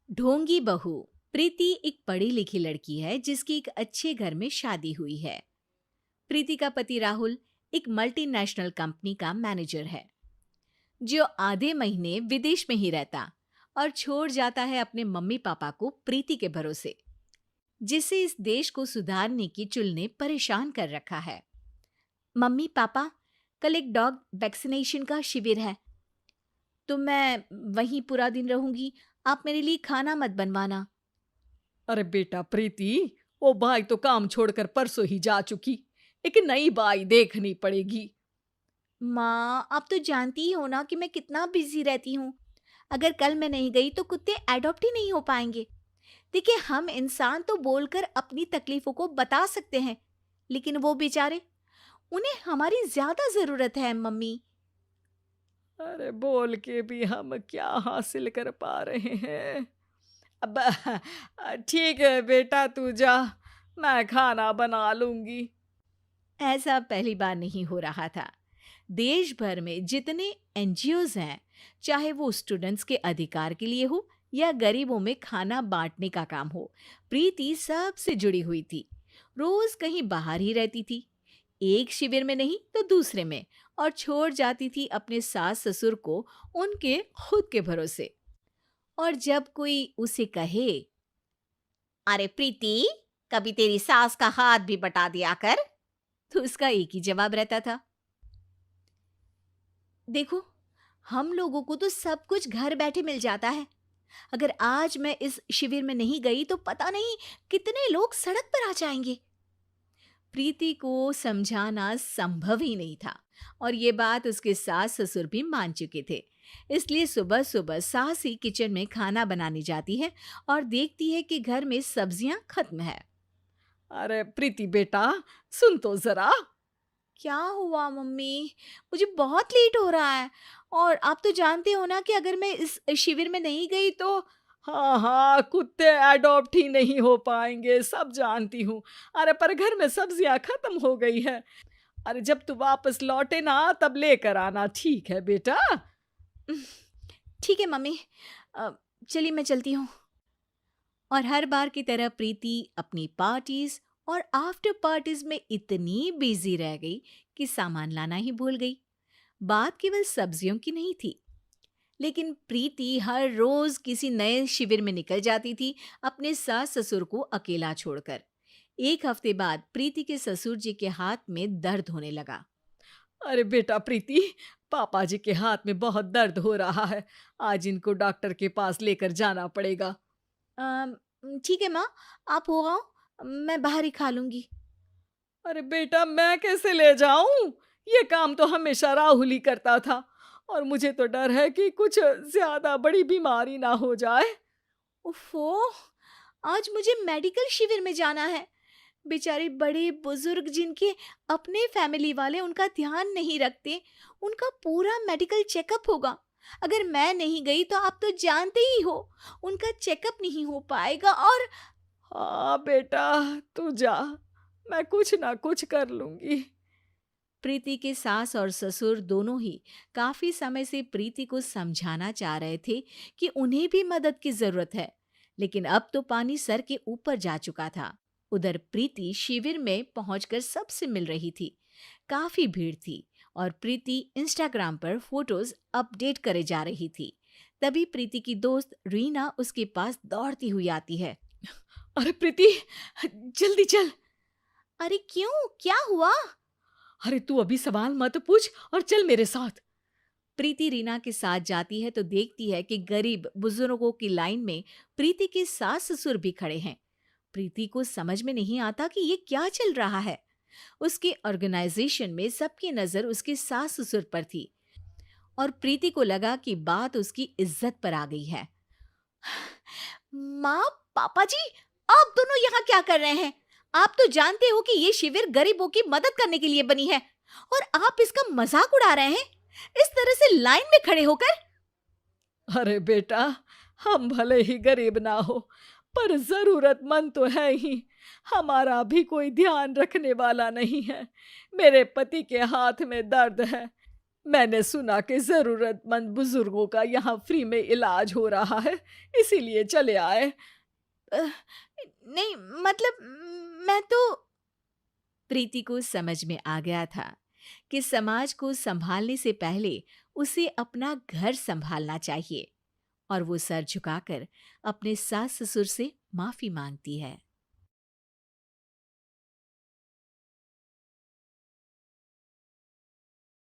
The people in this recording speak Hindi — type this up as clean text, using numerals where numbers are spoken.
ढोंगी बहू। प्रीति एक पढ़ी लिखी लड़की है जिसकी एक अच्छे घर में शादी हुई है। प्रीति का पति राहुल एक मल्टीनेशनल कंपनी का मैनेजर है जो आधे महीने विदेश में ही रहता और छोड़ जाता है अपने मम्मी पापा को प्रीति के भरोसे, जिसे इस देश को सुधारने की चुल ने परेशान कर रखा है। मम्मी पापा, कल एक डॉग वैक्सीनेशन का शिविर है तो मैं वहीं पूरा दिन रहूंगी। आप मेरे लिए खाना मत बनवाना। अरे बेटा प्रीति, वो बाई तो काम छोड़कर परसों ही जा चुकी। एक नई बाई देखनी पड़ेगी। माँ, आप तो जानती ही हो ना कि मैं कितना बिजी रहती हूँ। अगर कल मैं नहीं गई तो कुत्ते एडॉप्ट ही नहीं हो पाएंगे। देखिए, हम इंसान तो बोलकर अपनी तकलीफों को बता सकते हैं, लेकिन वो बेचारे, उन्हें हमारी ज्यादा जरूरत है मम्मी। अरे बोल के भी हम क्या हासिल कर पा रहे हैं। अब ठीक है बेटा, तू जा, मैं खाना बना लूंगी। ऐसा पहली बार नहीं हो रहा था। देश भर में जितने एनजीओज हैं, चाहे वो स्टूडेंट्स के अधिकार के लिए हो या गरीबों में खाना बांटने का काम हो, प्रीति सबसे जुड़ी हुई थी। रोज कहीं बाहर ही रहती थी, एक शिविर में नहीं तो दूसरे में, और छोड़ जाती थी अपने सास ससुर को उनके खुद के भरोसे। और जब कोई उसे कहे, अरे प्रीति, कभी तेरी सास का हाथ भी बटा दिया कर, तो उसका एक ही जवाब रहता था, देखो, हम लोगों को तो सब कुछ घर बैठे मिल जाता है। अगर आज मैं इस शिविर में नहीं गई तो पता नहीं कितने लोग सड़क पर आ जाएंगे। प्रीति को समझाना संभव ही नहीं था और ये बात उसके सास ससुर भी मान चुके थे। इसलिए सुबह सुबह सास ही किचन में खाना बनाने जाती है और देखती है कि घर में सब्जियां खत्म है। अरे प्रीति बेटा, सुन तो जरा। क्या हुआ मम्मी? मुझे बहुत लेट हो रहा है और आप तो जानते हो ना कि अगर मैं इस शिविर में नहीं गई तो। हाँ हाँ, कुत्ते अडॉप्ट ही नहीं हो पाएंगे, सब जानती हूँ। अरे पर घर में सब्जियां खत्म हो गई है। अरे जब तू वापस लौटे ना तब लेकर आना, ठीक है बेटा। ठीक है मम्मी, अ, चलिए मैं चलती हूँ। और हर बार की तरह प्रीति अपनी पार्टीज और आफ्टर पार्टीज में इतनी बिजी रह गई कि सामान लाना ही भूल गई। बात केवल सब्जियों की नहीं थी, लेकिन प्रीति हर रोज किसी नए शिविर में निकल जाती थी, अपने सास ससुर को अकेला छोड़कर। एक हफ्ते बाद प्रीति के ससुर जी के हाथ में दर्द होने लगा। अरे बेटा प्रीति, पापा जी के हाथ में बहुत दर्द हो रहा है। आज इनको डॉक्टर के पास लेकर जाना पड़ेगा। "अम, ठीक है माँ, आप हो आओ, मैं बाहर ही खा लूंगी। अरे बेटा, मैं कैसे ले जाऊं? ये काम तो हमेशा राहुल ही करता था और मुझे तो डर है कि कुछ ज्यादा बड़ी बीमारी ना हो जाए। उफ़ो! आज मुझे मेडिकल शिविर में जाना है। बेचारे बड़े बुजुर्ग जिनके अपने फैमिली वाले उनका ध्यान नहीं रखते, उनका पूरा मेडिकल चेकअप होगा। अगर मैं नहीं गई तो आप तो जानते ही हो, उनका चेकअप नहीं हो पाएगा और। हाँ बेटा, तू जा, मैं कुछ ना कुछ कर लूंगी। प्रीति के सास और ससुर दोनों ही काफी समय से प्रीति को समझाना चाह रहे थे कि उन्हें भी मदद की जरूरत है, लेकिन अब तो पानी सर के ऊपर जा चुका था। उधर प्रीति शिविर में पहुंचकर सबसे मिल रही थी। काफी भीड़ थी और प्रीति इंस्टाग्राम पर फोटोज अपडेट करे जा रही थी। तभी प्रीति की दोस्त रीना उसके पास दौड़ती हुई आती है। अरे प्रीति, जल्दी चल। अरे क्यों, क्या हुआ? अरे तू अभी सवाल मत पूछ और चल मेरे साथ। प्रीति रीना के साथ जाती है तो देखती है कि गरीब बुजुर्गों की लाइन में प्रीति के सास ससुर भी खड़े हैं। प्रीति को समझ में नहीं आता कि ये क्या चल रहा है। उसके ऑर्गेनाइजेशन में सबकी नजर उसके सास ससुर पर थी और प्रीति को लगा कि बात उसकी इज्जत पर आ गई है। माँ, पापा जी, आप दोनों यहाँ क्या कर रहे हैं? आप तो जानते हो कि ये शिविर गरीबों की मदद करने के लिए बनी है और आप इसका मजाक उड़ा रहे हैं, इस तरह से लाइन में खड़े होकर। अरे बेटा, हम भले ही गरीब ना हो पर जरूरतमंद तो है ही। हमारा भी कोई ध्यान रखने वाला नहीं है। मेरे पति के हाथ में दर्द है। मैंने सुना कि ज़रूरतमंद बुजुर्गों का यहाँ फ्री में इलाज हो रहा है, इसीलिए चले आए। अ, नहीं, मतलब मैं तो प्रीति को समझ में आ गया था कि समाज को संभालने से पहले उसे अपना घर संभालना चाहिए और वो सर झुकाकर अपने सास ससुर से माफी मांगती है।